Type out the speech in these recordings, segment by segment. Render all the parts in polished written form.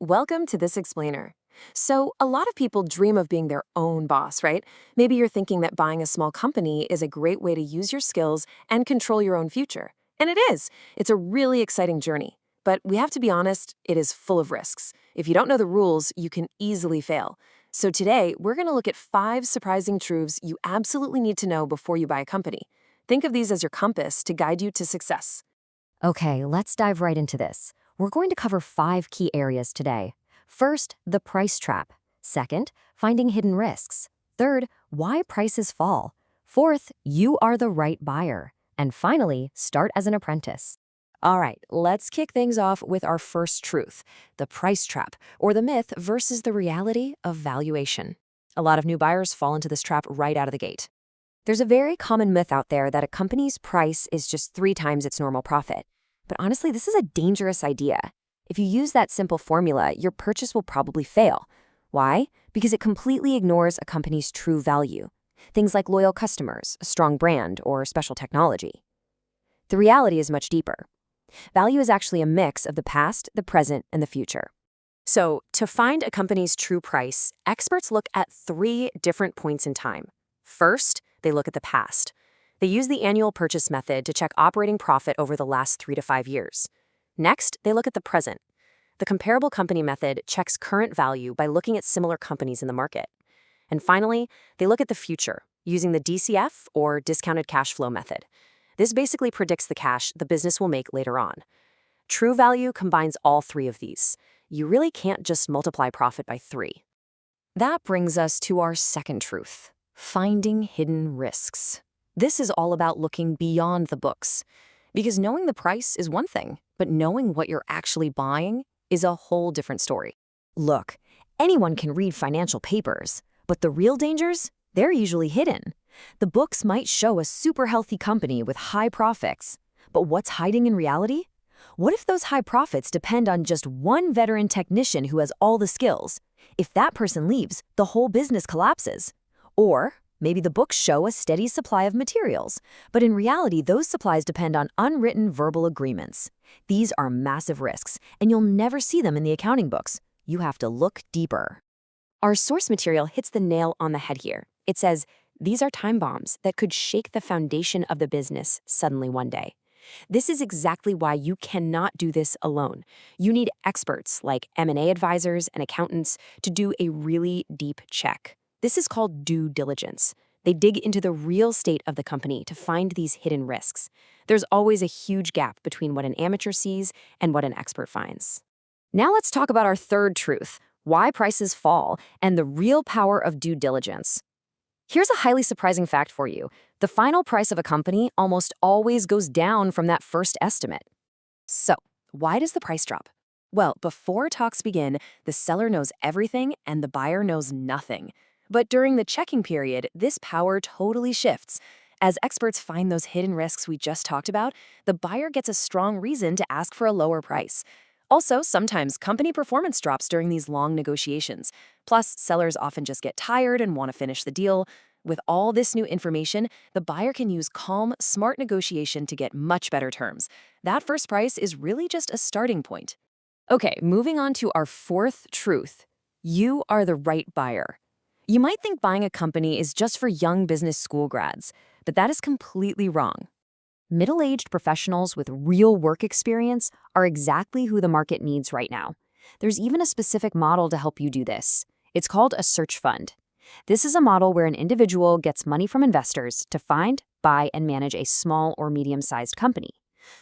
Welcome to This Explainer. So, a lot of people dream of being their own boss, right? Maybe you're thinking that buying a small company is a great way to use your skills and control your own future. And it is. It's a really exciting journey. But we have to be honest, it is full of risks. If you don't know the rules, you can easily fail. So, today, we're going to look at 5 surprising truths you absolutely need to know before you buy a company. Think of these as your compass to guide you to success. Okay, let's dive right into this. We're going to cover 5 key areas today. First, the price trap. Second, finding hidden risks. Third, why prices fall. Fourth, you are the right buyer. And finally, start as an apprentice. All right, let's kick things off with our first truth, the price trap, or the myth versus the reality of valuation. A lot of new buyers fall into this trap right out of the gate. There's a very common myth out there that a company's price is just 3 times its normal profit. But honestly, this is a dangerous idea. If you use that simple formula, your purchase will probably fail. Why? Because it completely ignores a company's true value. Things like loyal customers, a strong brand, or special technology. The reality is much deeper. Value is actually a mix of the past, the present, and the future. So, to find a company's true price, experts look at 3 different points in time. First, they look at the past. They use the annual purchase method to check operating profit over the last 3 to 5 years. Next, they look at the present. The comparable company method checks current value by looking at similar companies in the market. And finally, they look at the future, using the DCF or discounted cash flow method. This basically predicts the cash the business will make later on. True value combines all 3 of these. You really can't just multiply profit by 3. That brings us to our second truth, finding hidden risks. This is all about looking beyond the books. Because knowing the price is one thing, but knowing what you're actually buying is a whole different story. Look, anyone can read financial papers, but the real dangers, they're usually hidden. The books might show a super healthy company with high profits, but what's hiding in reality? What if those high profits depend on just one veteran technician who has all the skills? If that person leaves, the whole business collapses. Or maybe the books show a steady supply of materials, but in reality, those supplies depend on unwritten verbal agreements. These are massive risks, and you'll never see them in the accounting books. You have to look deeper. Our source material hits the nail on the head here. It says, these are time bombs that could shake the foundation of the business suddenly one day. This is exactly why you cannot do this alone. You need experts like M&A advisors and accountants to do a really deep check. This is called due diligence. They dig into the real state of the company to find these hidden risks. There's always a huge gap between what an amateur sees and what an expert finds. Now let's talk about our third truth, why prices fall, and the real power of due diligence. Here's a highly surprising fact for you. The final price of a company almost always goes down from that first estimate. So, why does the price drop? Well, before talks begin, the seller knows everything and the buyer knows nothing. But during the checking period, this power totally shifts. As experts find those hidden risks we just talked about, the buyer gets a strong reason to ask for a lower price. Also, sometimes company performance drops during these long negotiations. Plus, sellers often just get tired and want to finish the deal. With all this new information, the buyer can use calm, smart negotiation to get much better terms. That first price is really just a starting point. Okay, moving on to our fourth truth. You are the right buyer. You might think buying a company is just for young business school grads, but that is completely wrong. Middle-aged professionals with real work experience are exactly who the market needs right now. There's even a specific model to help you do this. It's called a search fund. This is a model where an individual gets money from investors to find, buy, and manage a small or medium-sized company.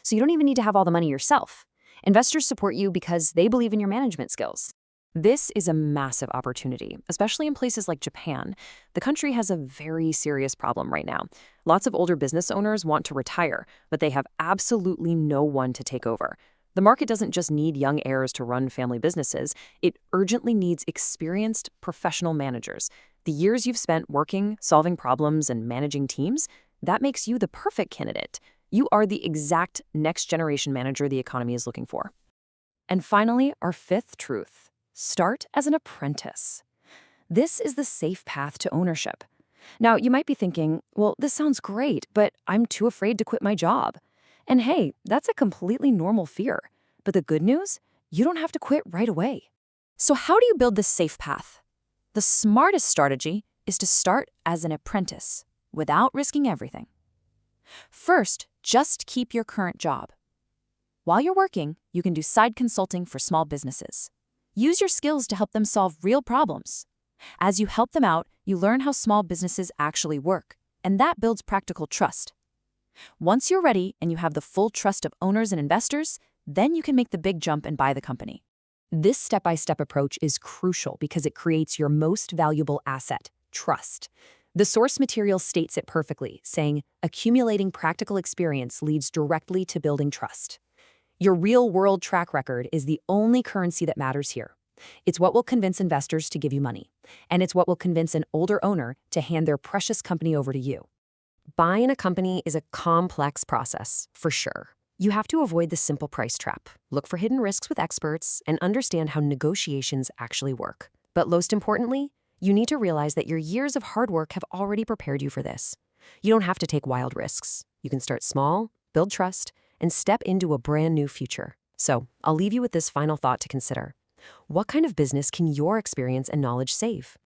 So you don't even need to have all the money yourself. Investors support you because they believe in your management skills. This is a massive opportunity, especially in places like Japan. The country has a very serious problem right now. Lots of older business owners want to retire, but they have absolutely no one to take over. The market doesn't just need young heirs to run family businesses, it urgently needs experienced professional managers. The years you've spent working, solving problems, and managing teams, that makes you the perfect candidate. You are the exact next generation manager the economy is looking for. And finally, our fifth truth. Start as an apprentice. This is the safe path to ownership. Now, you might be thinking, well, this sounds great, but I'm too afraid to quit my job. And hey, that's a completely normal fear. But the good news? You don't have to quit right away. So how do you build this safe path? The smartest strategy is to start as an apprentice, without risking everything. First, just keep your current job. While you're working, you can do side consulting for small businesses. Use your skills to help them solve real problems. As you help them out, you learn how small businesses actually work, and that builds practical trust. Once you're ready and you have the full trust of owners and investors, then you can make the big jump and buy the company. This step-by-step approach is crucial because it creates your most valuable asset, trust. The source material states it perfectly, saying, accumulating practical experience leads directly to building trust. Your real-world track record is the only currency that matters here. It's what will convince investors to give you money, and it's what will convince an older owner to hand their precious company over to you. Buying a company is a complex process, for sure. You have to avoid the simple price trap, look for hidden risks with experts, and understand how negotiations actually work. But most importantly, you need to realize that your years of hard work have already prepared you for this. You don't have to take wild risks. You can start small, build trust, and step into a brand new future. So, I'll leave you with this final thought to consider. What kind of business can your experience and knowledge save?